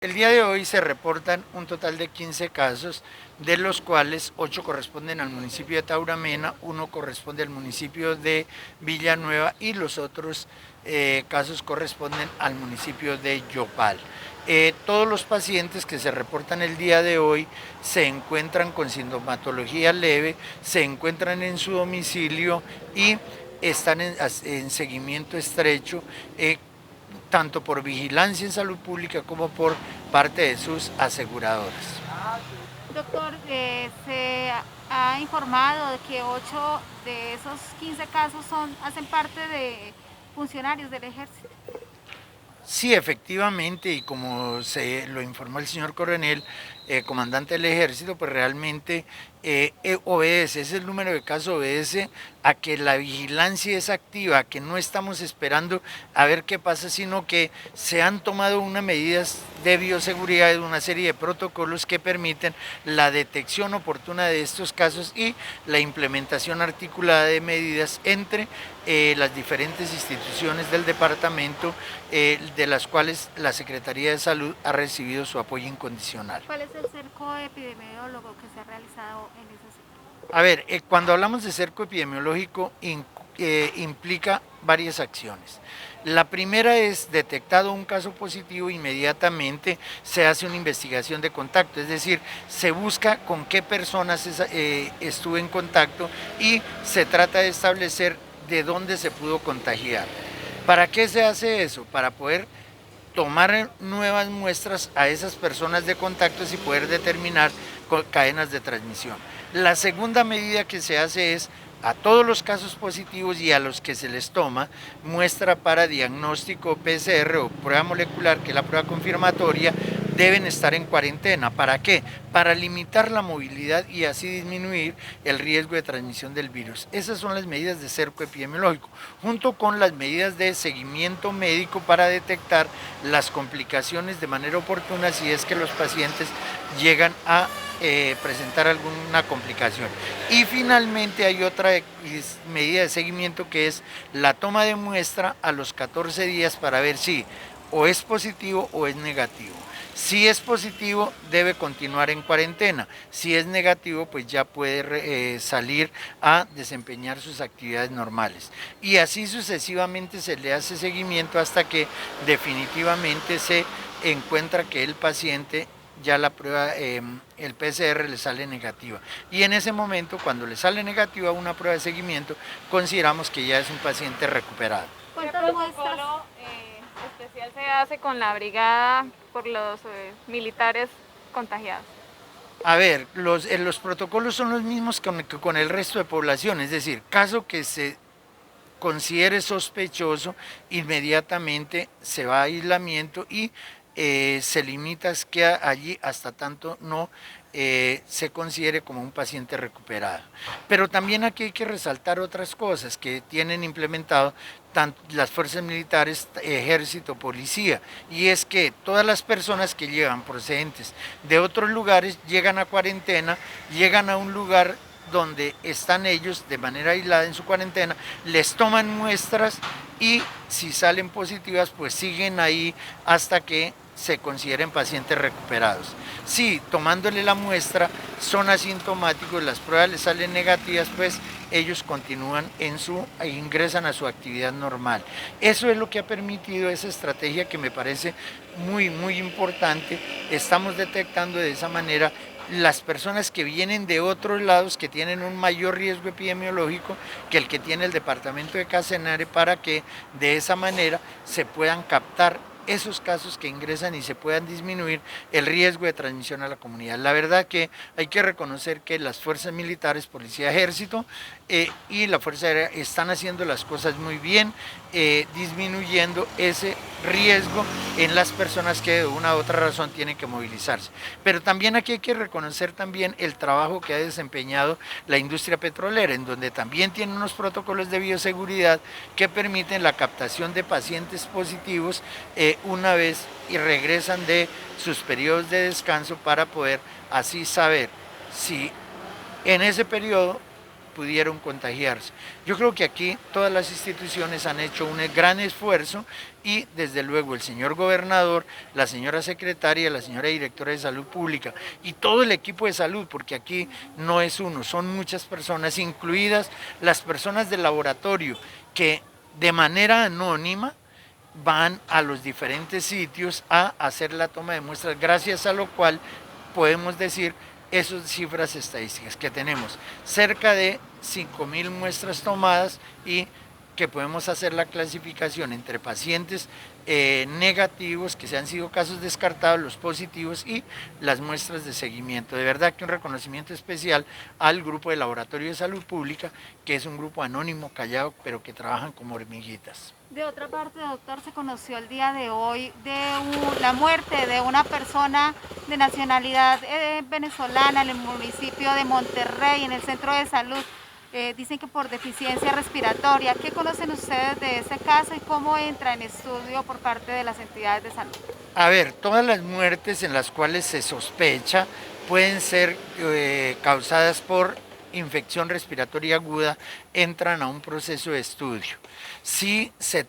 El día de hoy se reportan un total de 15 casos, de los cuales 8 corresponden al municipio de Tauramena, 1 corresponde al municipio de Villanueva y los otros casos corresponden al municipio de Yopal. Todos los pacientes que se reportan el día de hoy se encuentran con sintomatología leve, se encuentran en su domicilio y están en seguimiento estrecho, tanto por vigilancia en salud pública como por parte de sus aseguradoras. Doctor, se ha informado de que 8 de esos 15 casos hacen parte de funcionarios del ejército. Sí, efectivamente, y como se lo informó el señor coronel, comandante del ejército, pues realmente obedece, ese número de casos obedece a que la vigilancia es activa, que no estamos esperando a ver qué pasa, sino que se han tomado unas medidas de bioseguridad, una serie de protocolos que permiten la detección oportuna de estos casos y la implementación articulada de medidas entre las diferentes instituciones del departamento, de las cuales la Secretaría de Salud ha recibido su apoyo incondicional. ¿Cuál es el cerco epidemiólogo que se ha realizado en ese sector? A ver, cuando hablamos de cerco epidemiológico implica varias acciones. La primera es, detectado un caso positivo, inmediatamente se hace una investigación de contacto, es decir, se busca con qué personas estuvo en contacto y se trata de establecer de dónde se pudo contagiar. ¿Para qué se hace eso? Para poder tomar nuevas muestras a esas personas de contactos y poder determinar cadenas de transmisión. La segunda medida que se hace es a todos los casos positivos y a los que se les toma muestra para diagnóstico PCR o prueba molecular, que es la prueba confirmatoria, deben estar en cuarentena. ¿Para qué? Para limitar la movilidad y así disminuir el riesgo de transmisión del virus. Esas son las medidas de cerco epidemiológico, junto con las medidas de seguimiento médico para detectar las complicaciones de manera oportuna si es que los pacientes llegan a presentar alguna complicación. Y finalmente hay otra medida de seguimiento, que es la toma de muestra a los 14 días para ver si o es positivo o es negativo. Si es positivo, debe continuar en cuarentena. Si es negativo, pues ya puede salir a desempeñar sus actividades normales. Y así sucesivamente se le hace seguimiento hasta que definitivamente se encuentra que el paciente ya la prueba, el PCR le sale negativa. Y en ese momento, cuando le sale negativa una prueba de seguimiento, consideramos que ya es un paciente recuperado. ¿Qué protocolo especial se hace con la brigada por los militares contagiados? A ver, los protocolos son los mismos que con el resto de población, es decir, caso que se considere sospechoso, inmediatamente se va a aislamiento y se limita que allí hasta tanto no se considere como un paciente recuperado. Pero también aquí hay que resaltar otras cosas que tienen implementado tanto las fuerzas militares, ejército, policía, y es que todas las personas que llegan procedentes de otros lugares llegan a cuarentena, llegan a un lugar donde están ellos de manera aislada en su cuarentena, les toman muestras y si salen positivas pues siguen ahí hasta que se consideren pacientes recuperados. Si tomándole la muestra son asintomáticos, las pruebas les salen negativas, pues ellos continúan ingresan a su actividad normal. Eso es lo que ha permitido esa estrategia que me parece muy importante. Estamos detectando de esa manera las personas que vienen de otros lados que tienen un mayor riesgo epidemiológico que el que tiene el departamento de Casanare, para que de esa manera se puedan captar esos casos que ingresan y se puedan disminuir el riesgo de transmisión a la comunidad. La verdad que hay que reconocer que las fuerzas militares, policía, ejército y la Fuerza Aérea están haciendo las cosas muy bien, disminuyendo ese riesgo en las personas que de una u otra razón tienen que movilizarse. Pero también aquí hay que reconocer también el trabajo que ha desempeñado la industria petrolera, en donde también tiene unos protocolos de bioseguridad que permiten la captación de pacientes positivos una vez y regresan de sus periodos de descanso, para poder así saber si en ese periodo pudieron contagiarse. Yo creo que aquí todas las instituciones han hecho un gran esfuerzo y desde luego el señor gobernador, la señora secretaria, la señora directora de salud pública y todo el equipo de salud, porque aquí no es uno, son muchas personas, incluidas las personas del laboratorio que de manera anónima van a los diferentes sitios a hacer la toma de muestras, gracias a lo cual podemos decir esas cifras estadísticas que tenemos, cerca de 5.000 muestras tomadas y que podemos hacer la clasificación entre pacientes negativos, que se han sido casos descartados, los positivos y las muestras de seguimiento. De verdad que un reconocimiento especial al grupo de Laboratorio de Salud Pública, que es un grupo anónimo, callado, pero que trabajan como hormiguitas. De otra parte, doctor, se conoció el día de hoy la muerte de una persona de nacionalidad venezolana en el municipio de Monterrey, en el centro de salud. Dicen que por deficiencia respiratoria. ¿Qué conocen ustedes de ese caso y cómo entra en estudio por parte de las entidades de salud? A ver, todas las muertes en las cuales se sospecha pueden ser causadas por infección respiratoria aguda, entran a un proceso de estudio. Si se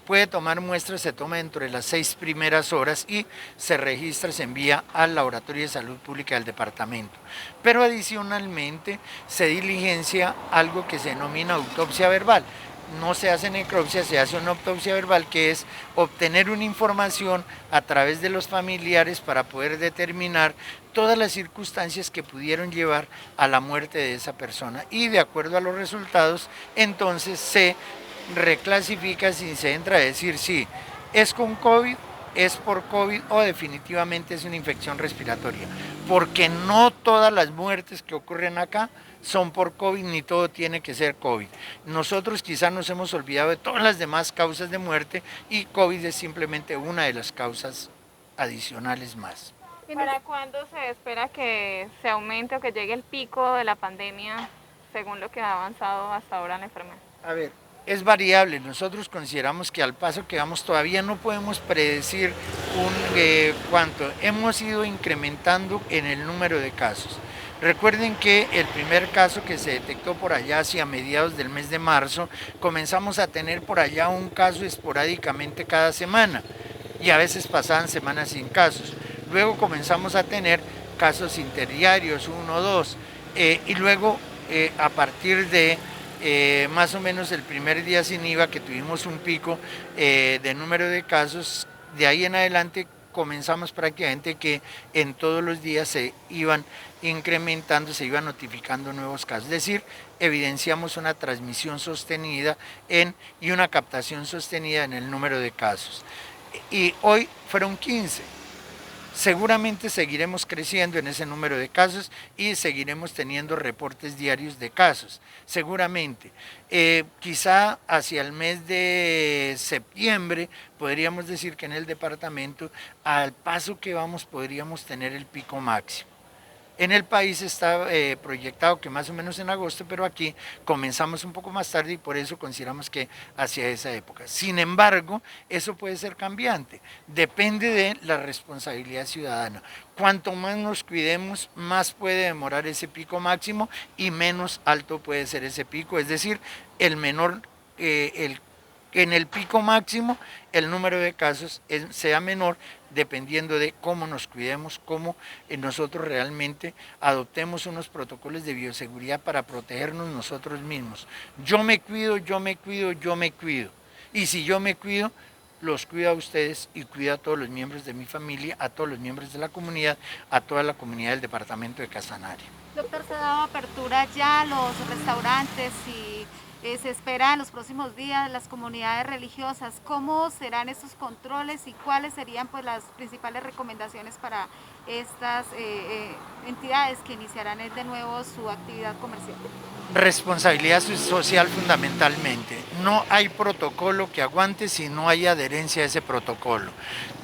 puede tomar muestras, se toma dentro de las 6 primeras horas y se registra, se envía al Laboratorio de Salud Pública del departamento. Pero adicionalmente se diligencia algo que se denomina autopsia verbal. No se hace necropsia, se hace una autopsia verbal, que es obtener una información a través de los familiares para poder determinar todas las circunstancias que pudieron llevar a la muerte de esa persona, y de acuerdo a los resultados entonces se reclasifica si se entra a decir si es con COVID, es por COVID o definitivamente es una infección respiratoria, porque no todas las muertes que ocurren acá son por COVID, ni todo tiene que ser COVID. Nosotros quizás nos hemos olvidado de todas las demás causas de muerte y COVID es simplemente una de las causas adicionales más. ¿Para cuándo se espera que se aumente o que llegue el pico de la pandemia según lo que ha avanzado hasta ahora la enfermedad? A ver, es variable. Nosotros consideramos que al paso que vamos todavía no podemos predecir cuánto. Hemos ido incrementando en el número de casos. Recuerden que el primer caso que se detectó por allá hacia mediados del mes de marzo, comenzamos a tener por allá un caso esporádicamente cada semana y a veces pasaban semanas sin casos. Luego comenzamos a tener casos interdiarios, 1 o 2, y luego a partir de más o menos el primer día sin IVA, que tuvimos un pico de número de casos, de ahí en adelante comenzamos prácticamente que en todos los días se iban incrementando, se iban notificando nuevos casos, es decir, evidenciamos una transmisión sostenida y una captación sostenida en el número de casos. Y hoy fueron 15. Seguramente seguiremos creciendo en ese número de casos y seguiremos teniendo reportes diarios de casos, seguramente. Quizá hacia el mes de septiembre podríamos decir que en el departamento, al paso que vamos, podríamos tener el pico máximo. En el país está proyectado que más o menos en agosto, pero aquí comenzamos un poco más tarde y por eso consideramos que hacia esa época. Sin embargo, eso puede ser cambiante, depende de la responsabilidad ciudadana. Cuanto más nos cuidemos, más puede demorar ese pico máximo y menos alto puede ser ese pico, es decir, en el pico máximo el número de casos sea menor, dependiendo de cómo nos cuidemos, cómo nosotros realmente adoptemos unos protocolos de bioseguridad para protegernos nosotros mismos. Yo me cuido, yo me cuido, yo me cuido. Y si yo me cuido, los cuido a ustedes y cuido a todos los miembros de mi familia, a todos los miembros de la comunidad, a toda la comunidad del departamento de Casanare. Doctor, ¿se ha dado apertura ya a los restaurantes y se espera en los próximos días las comunidades religiosas? ¿Cómo serán esos controles y cuáles serían pues las principales recomendaciones para estas entidades que iniciarán de nuevo su actividad comercial? Responsabilidad social fundamentalmente. No hay protocolo que aguante si no hay adherencia a ese protocolo.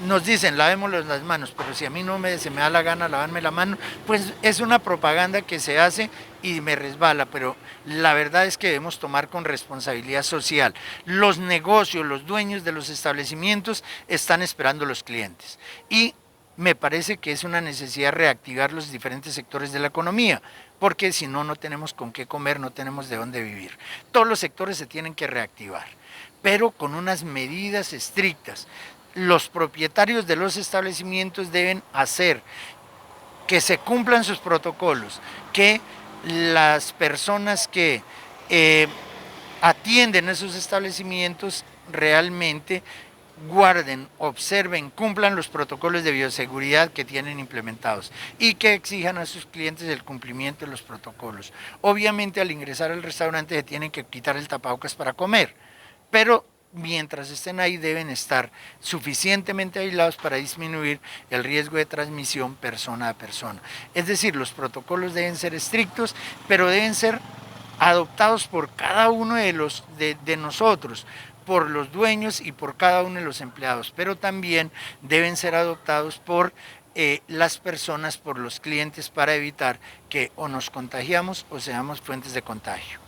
Nos dicen, lavémonos las manos, pero si a mí se me da la gana lavarme la mano, pues es una propaganda que se hace y me resbala, pero la verdad es que debemos tomar con responsabilidad social. Los negocios, los dueños de los establecimientos están esperando a los clientes y me parece que es una necesidad reactivar los diferentes sectores de la economía, porque si no, no tenemos con qué comer, no tenemos de dónde vivir. Todos los sectores se tienen que reactivar, pero con unas medidas estrictas. Los propietarios de los establecimientos deben hacer que se cumplan sus protocolos, que las personas que atienden esos establecimientos realmente guarden, observen, cumplan los protocolos de bioseguridad que tienen implementados y que exijan a sus clientes el cumplimiento de los protocolos. Obviamente al ingresar al restaurante se tienen que quitar el tapabocas para comer, pero mientras estén ahí deben estar suficientemente aislados para disminuir el riesgo de transmisión persona a persona. Es decir, los protocolos deben ser estrictos, pero deben ser adoptados por cada uno de nosotros, por los dueños y por cada uno de los empleados, pero también deben ser adoptados por las personas, por los clientes, para evitar que o nos contagiamos o seamos fuentes de contagio.